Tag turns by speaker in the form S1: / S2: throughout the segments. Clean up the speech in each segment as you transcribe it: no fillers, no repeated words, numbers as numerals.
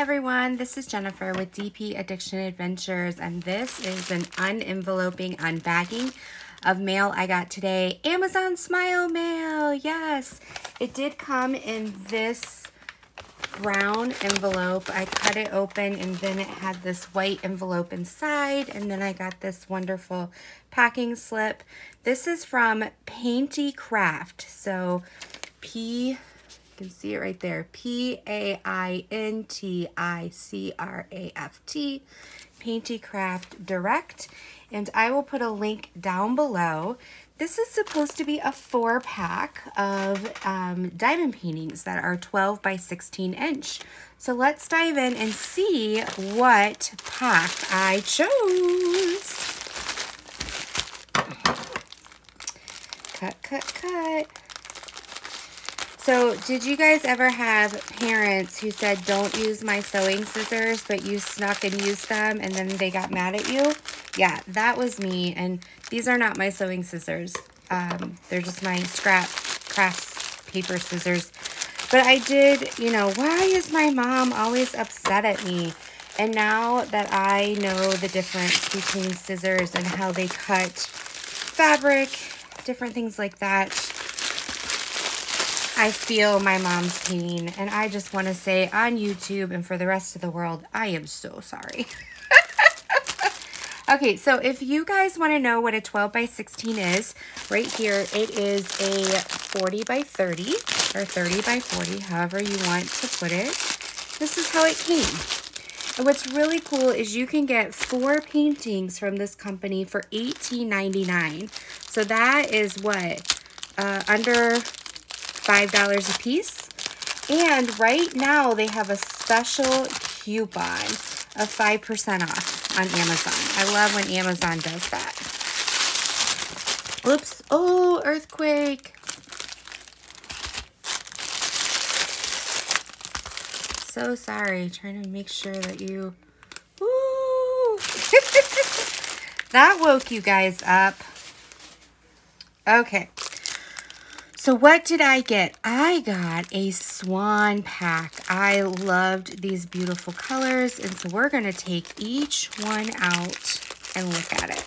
S1: everyone, this is Jennifer with DP Addiction Adventures, and this is an unenveloping unbagging of mail I got today. Amazon Smile mail, yes. It did come in this brown envelope. I cut it open and then it had this white envelope inside, and then I got this wonderful packing slip. This is from PaintiCraft, so you can see it right there, PaintiCraft, PaintiCraft Direct, and I will put a link down below. This is supposed to be a 4-pack of diamond paintings that are 12 by 16 inch. So let's dive in and see what pack I chose. Cut. So, did you guys ever have parents who said, don't use my sewing scissors, but you snuck and used them and then they got mad at you? Yeah, that was me, and these are not my sewing scissors. They're just my scrap crafts paper scissors. But I did, you know, why is my mom always upset at me? And now that I know the difference between scissors and how they cut fabric, different things like that, I feel my mom's pain, and I just want to say on YouTube and for the rest of the world, I am so sorry. Okay, so if you guys want to know what a 12 by 16 is, right here, it is a 40 by 30 or 30 by 40, however you want to put it. This is how it came. And what's really cool is you can get 4 paintings from this company for $18.99. So that is what? Under $5 a piece. And right now they have a special coupon of 5% off on Amazon. I love when Amazon does that. Oops. Oh, earthquake. So sorry. Trying to make sure that you... Woo! That woke you guys up. Okay. So what did I get? I got a swan pack. I loved these beautiful colors, and so we're going to take each one out and look at it.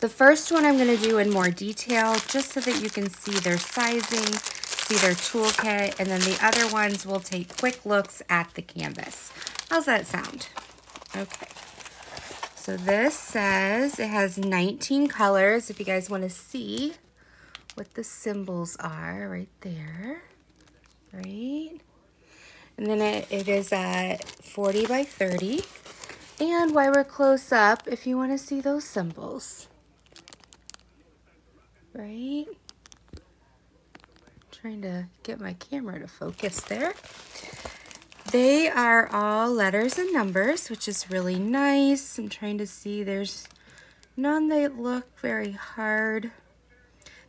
S1: The first one I'm going to do in more detail just so that you can see their sizing, see their toolkit, and then the other ones will take quick looks at the canvas. How's that sound? Okay. So this says it has 19 colors, if you guys want to see what the symbols are right there, right? And then it is at 40 by 30. And while we're close up, if you want to see those symbols, right? Trying to get my camera to focus there. They are all letters and numbers, which is really nice. I'm trying to see, there's none that look very hard.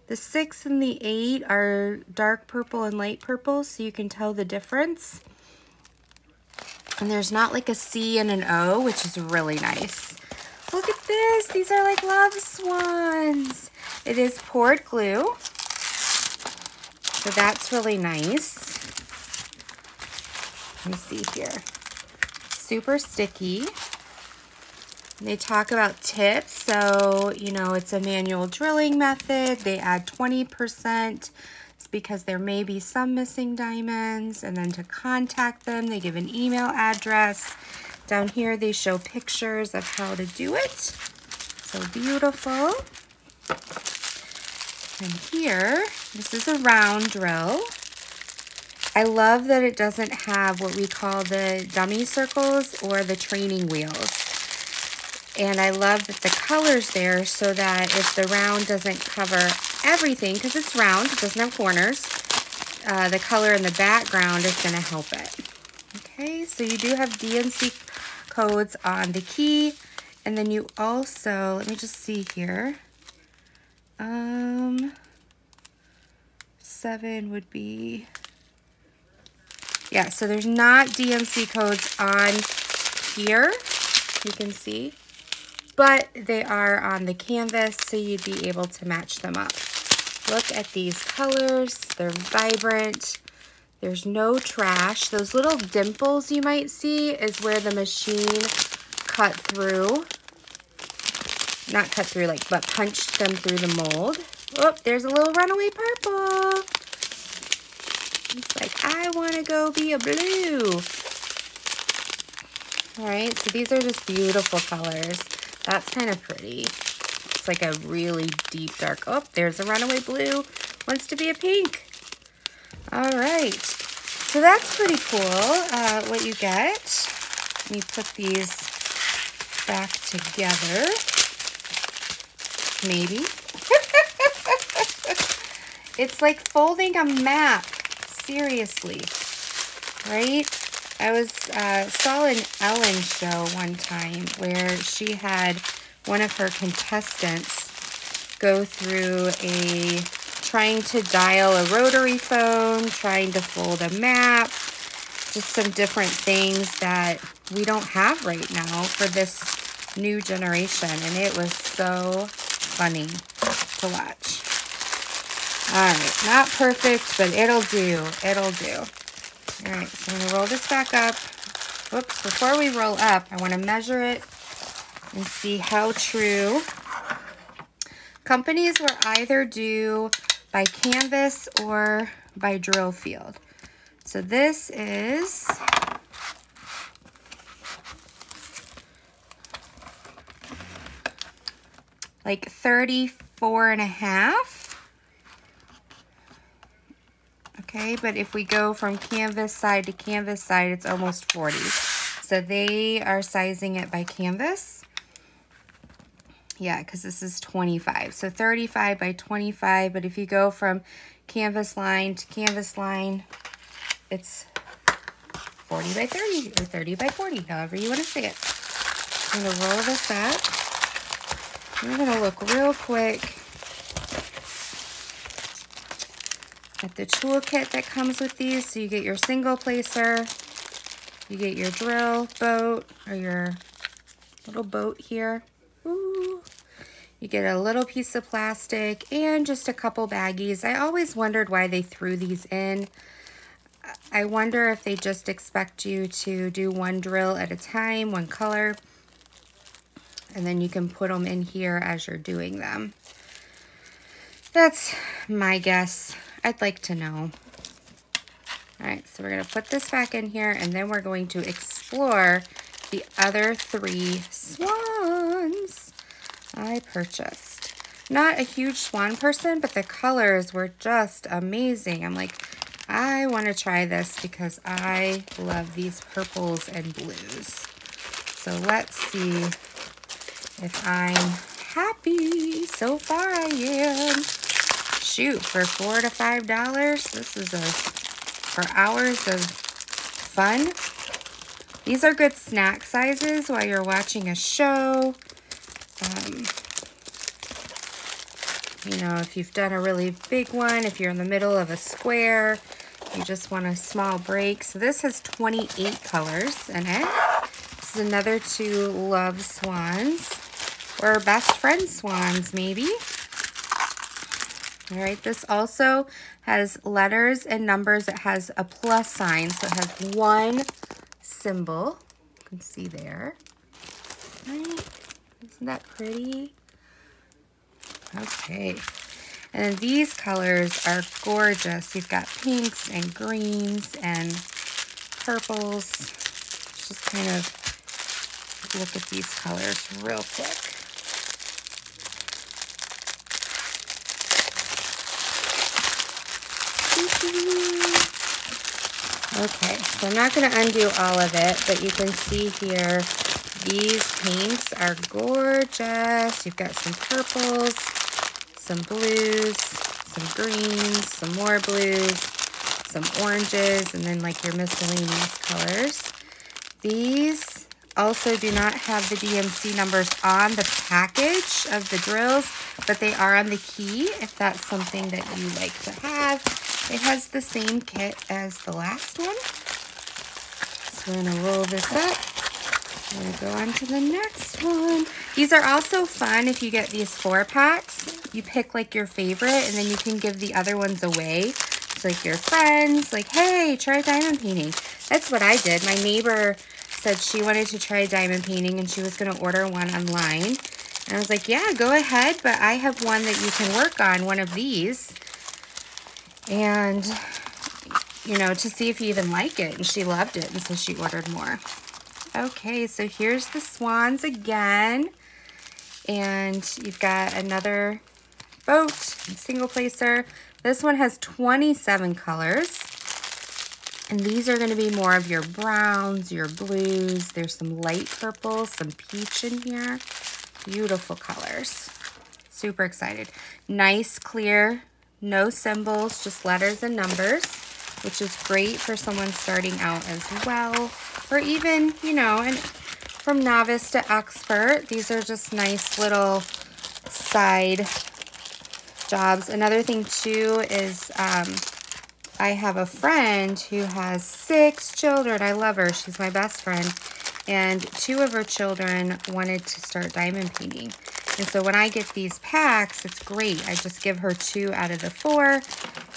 S1: The 6 and the 8 are dark purple and light purple, so you can tell the difference. And there's not like a C and an O, which is really nice. Look at this. These are like love swans. It is poured glue, so that's really nice. Let me see here. Super sticky. They talk about tips, so, you know, it's a manual drilling method. They add 20%. It's because there may be some missing diamonds. And then to contact them, they give an email address. Down here, they show pictures of how to do it. So beautiful. And here, this is a round drill. I love that it doesn't have what we call the dummy circles or the training wheels. And I love that the color's there so that if the round doesn't cover everything, because it's round, it doesn't have corners, the color in the background is going to help it. Okay, so you do have DMC codes on the key, and then you also, let me just see here, 7 would be, yeah, so there's not DMC codes on here, you can see. But they are on the canvas, so you'd be able to match them up. Look at these colors. They're vibrant. There's no trash. Those little dimples you might see is where the machine cut through. Not cut through, like, but punched them through the mold. Oh, there's a little runaway purple. It's like, I want to go be a blue. All right, so these are just beautiful colors. That's kind of pretty. It's like a really deep dark. Oh, there's a runaway blue. Wants to be a pink. All right, so that's pretty cool. What you get. Let me put these back together. Maybe. It's like folding a map. Seriously, right? I saw an Ellen show one time where she had one of her contestants go through trying to dial a rotary phone, trying to fold a map, just some different things that we don't have right now for this new generation. And it was so funny to watch. All right, not perfect, but it'll do. It'll do. All right, so I'm going to roll this back up. Whoops, before we roll up, I want to measure it and see how true. Companies will either do by canvas or by drill field. So this is like 34.5. Okay, but if we go from canvas side to canvas side, it's almost 40. So they are sizing it by canvas. Yeah, because this is 25. So 35 by 25, but if you go from canvas line to canvas line, it's 40 by 30 or 30 by 40, however you want to say it. I'm going to roll this up. I'm going to look real quick at the toolkit that comes with these. So you get your single placer, you get your drill boat or your little boat here. Ooh. You get a little piece of plastic and just a couple baggies. I always wondered why they threw these in. I wonder if they just expect you to do one drill at a time, one color, and then you can put them in here as you're doing them. That's my guess. I'd like to know. All right, so we're going to put this back in here, and then we're going to explore the other 3 swans I purchased. Not a huge swan person, but the colors were just amazing. I'm like, I want to try this because I love these purples and blues. So let's see if I'm happy. So far I am. Shoot, for $4 to $5, this is for hours of fun. These are good snack sizes while you're watching a show. You know, if you've done a really big one, if you're in the middle of a square, you just want a small break. So this has 28 colors in it. This is another 2 love swans, or best friend swans maybe. All right, this also has letters and numbers. It has a plus sign, so it has 1 symbol. You can see there. Right? Isn't that pretty? Okay. And then these colors are gorgeous. You've got pinks and greens and purples. Just kind of look at these colors real quick. Okay, so I'm not going to undo all of it, but you can see here, these paints are gorgeous. You've got some purples, some blues, some greens, some more blues, some oranges, and then like your miscellaneous colors. These also do not have the DMC numbers on the package of the drills, but they are on the key if that's something that you like to have. It has the same kit as the last one. So we're going to roll this up. We're going to go on to the next one. These are also fun if you get these 4 packs. You pick like your favorite and then you can give the other ones away. text like your friends, like, hey, try diamond painting. That's what I did. My neighbor said she wanted to try diamond painting and she was going to order one online. And I was like, yeah, go ahead, but I have one that you can work on, one of these. And, you know, to see if you even like it. And she loved it, and so she ordered more. Okay, so here's the swans again. And you've got another boat, single placer. This one has 27 colors. And these are going to be more of your browns, your blues. There's some light purple, some peach in here. Beautiful colors. Super excited. Nice, clear, no symbols, just letters and numbers, which is great for someone starting out as well. Or even, you know, and from novice to expert. These are just nice little side jobs. Another thing too is I have a friend who has 6 children. I love her. She's my best friend. And 2 of her children wanted to start diamond painting. And so when I get these packs, it's great. I just give her 2 out of the 4.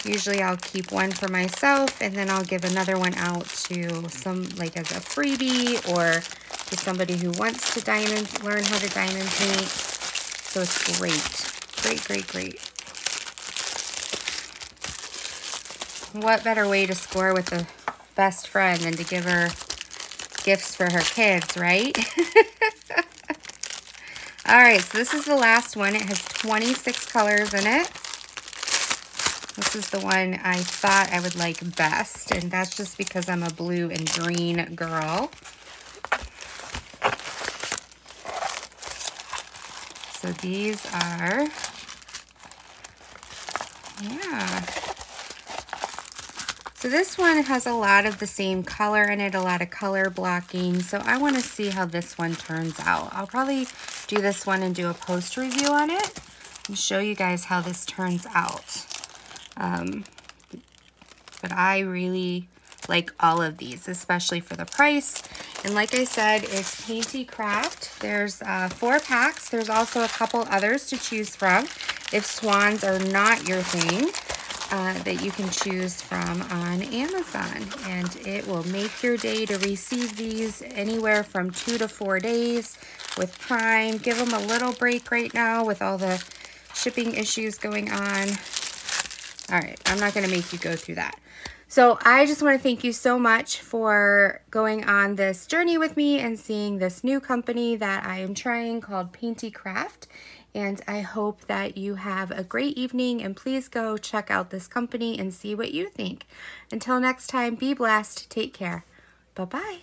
S1: Usually I'll keep 1 for myself, and then I'll give another one out to some, like as a freebie, or to somebody who wants to learn how to diamond paint. So it's great. Great, great, great. What better way to score with a best friend than to give her gifts for her kids, right? All right, so this is the last one. It has 26 colors in it. This is the one I thought I would like best, and that's just because I'm a blue and green girl. So these are, yeah. So this one has a lot of the same color in it, a lot of color blocking. So I want to see how this one turns out. I'll probably do this one and do a post review on it and show you guys how this turns out. But I really like all of these, especially for the price. And like I said, it's PaintiCraft. There's 4 packs. There's also a couple others to choose from if swans are not your thing. That you can choose from on Amazon, and it will make your day to receive these anywhere from 2 to 4 days with Prime. Give them a little break right now with all the shipping issues going on. All right, I'm not going to make you go through that. So I just want to thank you so much for going on this journey with me and seeing this new company that I am trying called PaintiCraft. And I hope that you have a great evening, and please go check out this company and see what you think. Until next time, be blessed. Take care. Bye-bye.